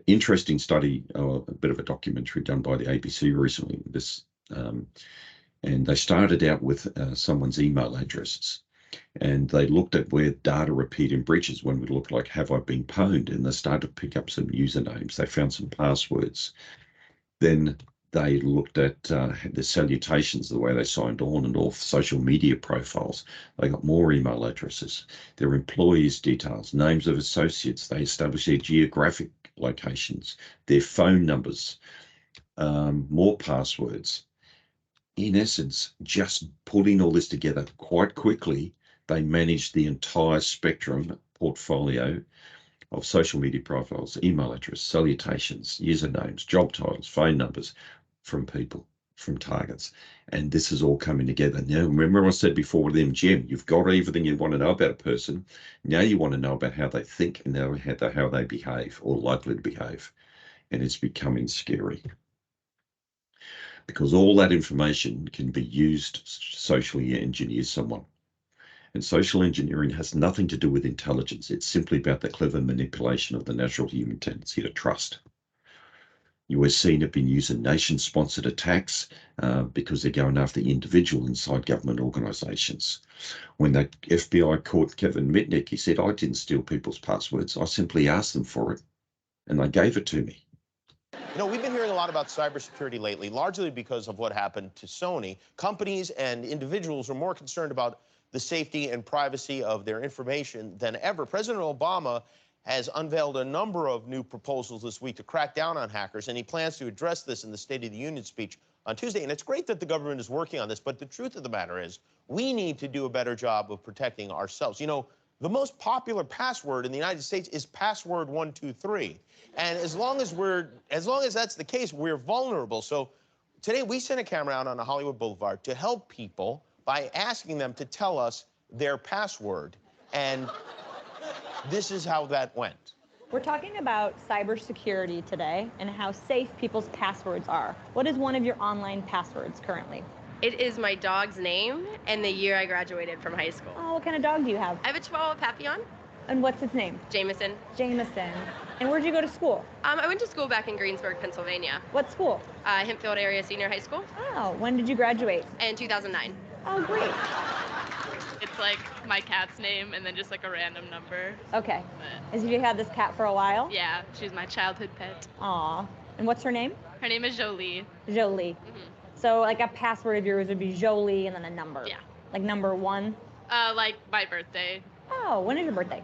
Interesting study, a bit of a documentary done by the ABC recently. And they started out with someone's email addresses, and they looked at where data appeared in breaches when we looked like, have I been pwned? And they started to pick up some usernames. They found some passwords. Then they looked at the salutations, the way they signed on and off social media profiles. They got more email addresses, their employees' details, names of associates. They established their geographic locations, their phone numbers, more passwords. In essence, just putting all this together quite quickly, they managed the entire spectrum portfolio of social media profiles, email address, salutations, usernames, job titles, phone numbers from people, from targets. And this is all coming together. Now, remember I said before with MGM, you've got everything you want to know about a person. Now you want to know about how they think and how they behave or likely to behave. And it's becoming scary, because all that information can be used to socially engineer someone. And social engineering has nothing to do with intelligence. It's simply about the clever manipulation of the natural human tendency to trust. You are seeing it being used in nation-sponsored attacks because they're going after the individual inside government organisations. When the FBI caught Kevin Mitnick, he said, I didn't steal people's passwords. I simply asked them for it, and they gave it to me. You know, we've been hearing a lot about cybersecurity lately, largely because of what happened to Sony. Companies and individuals are more concerned about the safety and privacy of their information than ever. President Obama has unveiled a number of new proposals this week to crack down on hackers, and he plans to address this in the State of the Union speech on Tuesday. And it's great that the government is working on this, but the truth of the matter is we need to do a better job of protecting ourselves. You know, the most popular password in the United States is password 123. And as long as that's the case, we're vulnerable. So today we sent a camera out on a Hollywood Boulevard to help people by asking them to tell us their password. And this is how that went. We're talking about cybersecurity today and how safe people's passwords are. What is one of your online passwords currently? It is my dog's name and the year I graduated from high school. Oh, what kind of dog do you have? I have a Chihuahua Papillon. And what's its name? Jameson. Jameson. And where'd you go to school? I went to school back in Greensburg, Pennsylvania. What school? Hempfield Area Senior High School. Oh, when did you graduate? In 2009. Oh, great. It's like my cat's name and then just like a random number. Okay. Have you had this cat for a while? Yeah, she's my childhood pet. Aw. And what's her name? Her name is Jolie. Jolie. Mm-hmm. So like a password of yours would be Jolie and then a number. Yeah. Like number 1? Like my birthday. Oh, when is your birthday?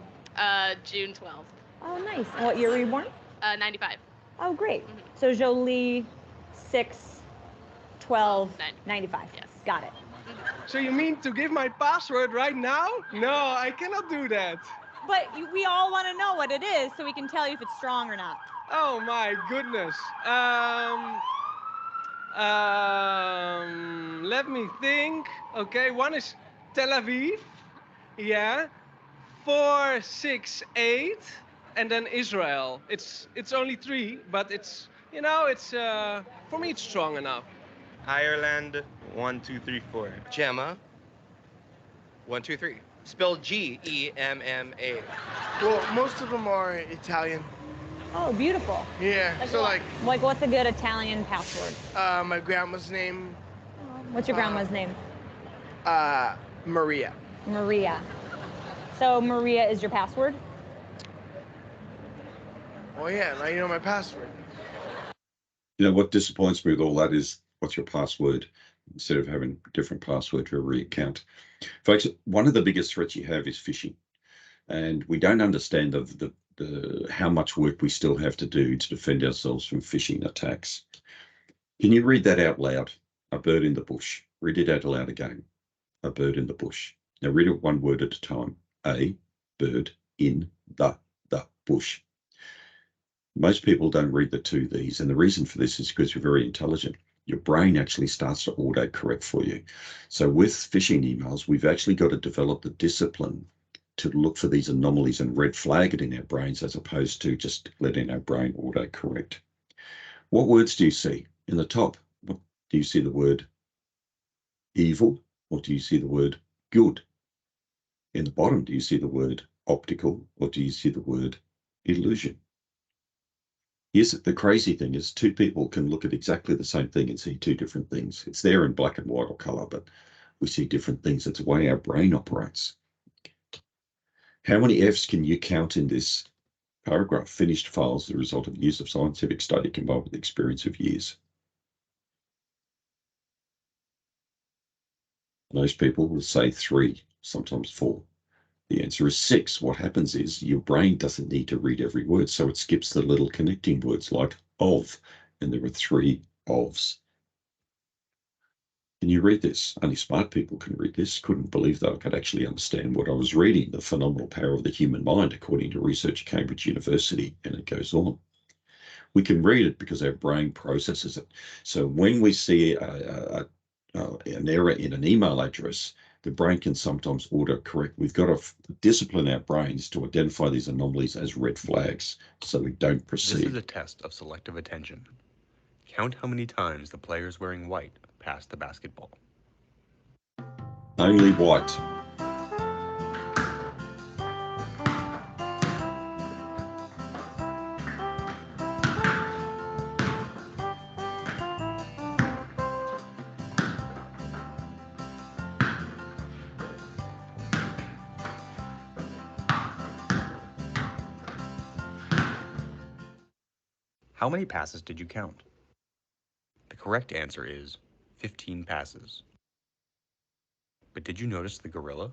June 12th. Oh, nice. And what year were you born? 95. Oh, great. Mm-hmm. So Jolie, 6/12/95. Yes. Got it. So you mean to give my password right now? No, I cannot do that. But we all want to know what it is so we can tell you if it's strong or not. Oh my goodness. Let me think. Okay, one is Tel Aviv. Yeah. 468, and then Israel. It's only 3, but it's, you know, it's for me it's strong enough. Ireland, 1, 2, 3, 4. Gemma, 1, 2, 3. Spelled Gemma. Well, most of them are Italian. Oh, beautiful. Yeah. Like so what? Like what's a good Italian password? My grandma's name. What's your grandma's name? Maria. Maria. So Maria is your password? Oh yeah, now you know my password. You know, what disappoints me with all that is, what's your password? Instead of having a different password for every account. Folks, one of the biggest threats you have is phishing. And we don't understand how much work we still have to do to defend ourselves from phishing attacks. Can you read that out loud? A bird in the bush. Read it out loud again. a bird in the bush. Now read it one word at a time. A bird in the bush. Most people don't read the two these, and the reason for this is because you're very intelligent. Your brain actually starts to auto-correct for you. So with phishing emails, we've actually got to develop the discipline to look for these anomalies and red flag it in our brains, as opposed to just letting our brain auto-correct. What words do you see? In the top, do you see the word evil, or do you see the word good? In the bottom, do you see the word optical, or do you see the word illusion? Yes, the crazy thing is two people can look at exactly the same thing and see two different things. It's there in black and white or color, but we see different things. It's the way our brain operates. How many F's can you count in this paragraph? Finished files, the result of years of scientific study combined with the experience of years. Most people will say 3, sometimes 4. The answer is 6. What happens is your brain doesn't need to read every word, so it skips the little connecting words like of, and there are 3 ofs. Can you read this? Only smart people can read this. Couldn't believe that I could actually understand what I was reading. The phenomenal power of the human mind, according to research at Cambridge University, and it goes on. We can read it because our brain processes it. So when we see an error in an email address, the brain can sometimes auto-correct. We've got to discipline our brains to identify these anomalies as red flags so we don't proceed. This is a test of selective attention. Count how many times the players wearing white pass the basketball. Only white. How many passes did you count? The correct answer is 15 passes. But did you notice the gorilla?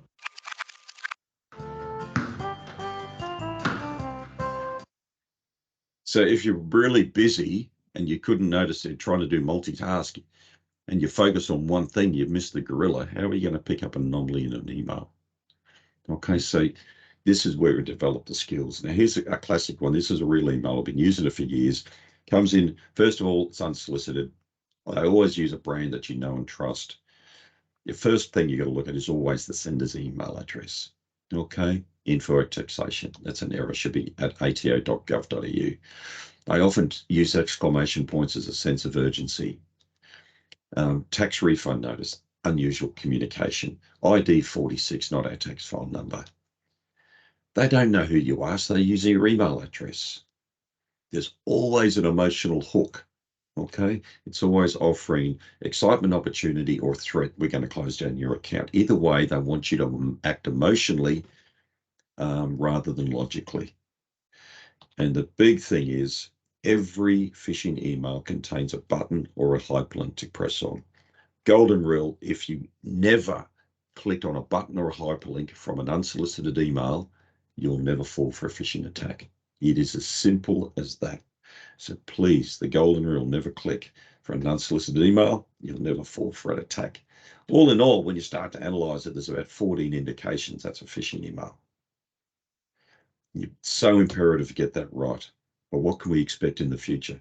So if you're really busy and you couldn't notice it, trying to do multitasking, and you focus on one thing, you've missed the gorilla, how are you going to pick up an anomaly in an email? Okay, so this is where we develop the skills. Now, here's a classic one. This is a real email. I've been using it for years. Comes in, first of all, it's unsolicited. I always use a brand that you know and trust. The first thing you got to look at is always the sender's email address. Okay, info at taxation. That's an error. Should be at ato.gov.au. I often use exclamation points as a sense of urgency. Tax refund notice, unusual communication. ID 46, not our tax file number. They don't know who you are, so they use your email address. There's always an emotional hook. Okay, it's always offering excitement, opportunity, or threat. We're going to close down your account. Either way, they want you to act emotionally rather than logically. And the big thing is every phishing email contains a button or a hyperlink to press on. Golden rule: if you never clicked on a button or a hyperlink from an unsolicited email, you'll never fall for a phishing attack. It is as simple as that. So please, the golden rule: never click for an unsolicited email. You'll never fall for an attack. All in all, when you start to analyze it, there's about 14 indications that's a phishing email. It's so imperative to get that right. But what can we expect in the future?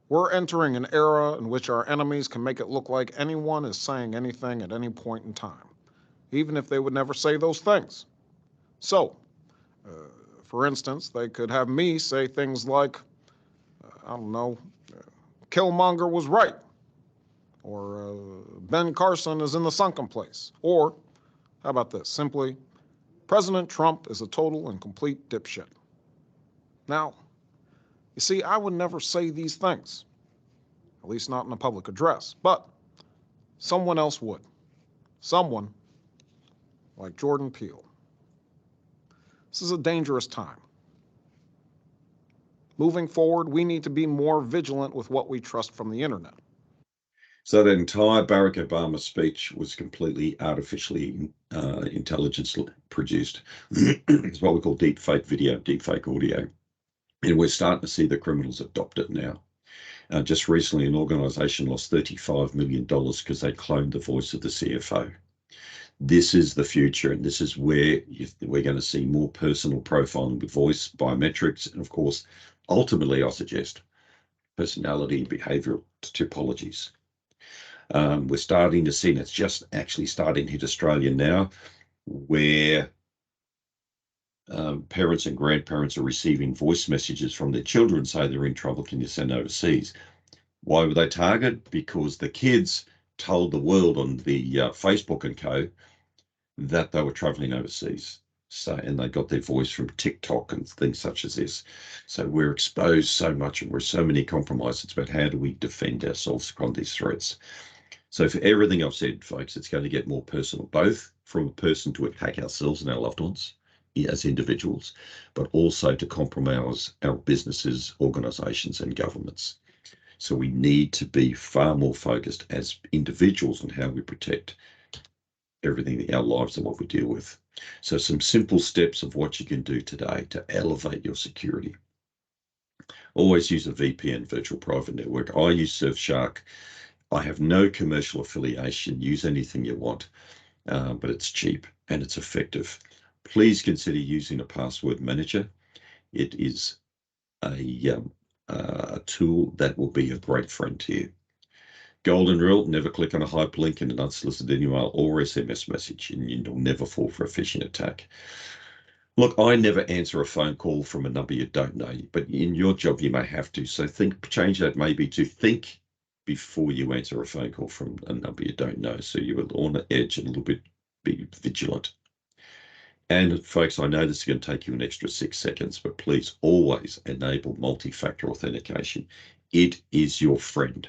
We're entering an era in which our enemies can make it look like anyone is saying anything at any point in time, even if they would never say those things. So, for instance, they could have me say things like, I don't know, Killmonger was right, or Ben Carson is in the sunken place, or, how about this, simply, President Trump is a total and complete dipshit. Now, you see, I would never say these things, at least not in a public address, but someone else would. Someone like Jordan Peele. This is a dangerous time. Moving forward, we need to be more vigilant with what we trust from the internet. So that entire Barack Obama speech was completely artificially intelligence produced. It's what we call deep fake video, deep fake audio. And we're starting to see the criminals adopt it now. Just recently, an organization lost $35 million because they cloned the voice of the CFO. This is the future, and this is where we're going to see more personal profiling with voice, biometrics, and of course, ultimately, I suggest personality and behavioral typologies. We're starting to see, and it's just actually starting to hit Australia now, where parents and grandparents are receiving voice messages from their children say they're in trouble, can you send overseas? Why were they targeted? Because the kids told the world on the Facebook and co that they were traveling overseas. So, and they got their voice from TikTok and things such as this. So we're exposed so much and we're so many compromised. It's about how do we defend ourselves from these threats. So for everything I've said, folks, it's going to get more personal, both from a person to attack ourselves and our loved ones as individuals, but also to compromise our businesses, organisations and governments. So we need to be far more focused as individuals on how we protect everything, our lives and what we deal with. So some simple steps of what you can do today to elevate your security. Always use a VPN, virtual private network. I use Surfshark. I have no commercial affiliation. Use anything you want, but it's cheap and it's effective. Please consider using a password manager. It is a tool that will be a great friend to you. Golden rule, never click on a hyperlink in an unsolicited email or SMS message, and you'll never fall for a phishing attack. Look, I never answer a phone call from a number you don't know, but in your job you may have to. So change that maybe to think before you answer a phone call from a number you don't know. So you're on the edge and a little bit be vigilant. And folks, I know this is going to take you an extra 6 seconds, but please always enable multi-factor authentication. It is your friend.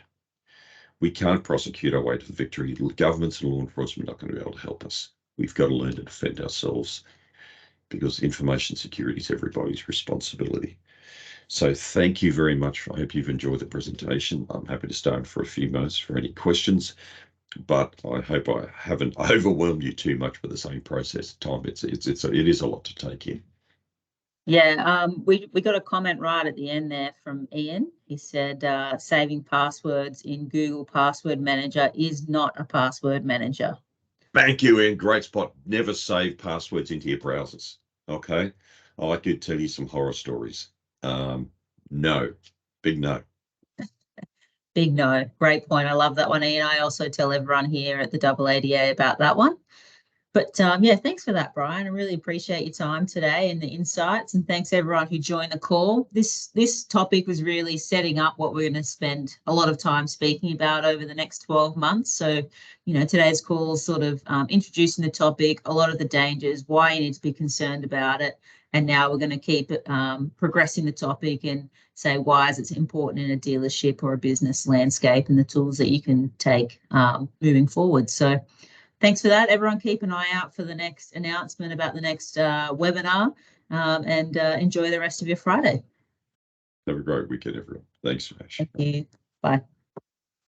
We can't prosecute our way to victory. Governments and law enforcement are not going to be able to help us. We've got to learn to defend ourselves because information security is everybody's responsibility. So thank you very much. I hope you've enjoyed the presentation. I'm happy to stay on for a few minutes for any questions, but I hope I haven't overwhelmed you too much with the same process time. It is a lot to take in. Yeah, we got a comment right at the end there from Ian. He said saving passwords in Google Password Manager is not a password manager. Thank you, Ian. Great spot. Never save passwords into your browsers. Okay. I could tell you some horror stories. No, big no. Big no. Great point. I love that one, Ian. I also tell everyone here at the AADA about that one. But yeah, thanks for that, Brian. I really appreciate your time today and the insights. And thanks everyone who joined the call. This topic was really setting up what we're going to spend a lot of time speaking about over the next 12 months. So, you know, today's call is sort of introducing the topic, a lot of the dangers, why you need to be concerned about it. And now we're going to keep progressing the topic and say why is it important in a dealership or a business landscape and the tools that you can take moving forward. So thanks for that. Everyone keep an eye out for the next announcement about the next webinar and enjoy the rest of your Friday. Have a great weekend, everyone. Thanks, Ash. Thank you. Bye.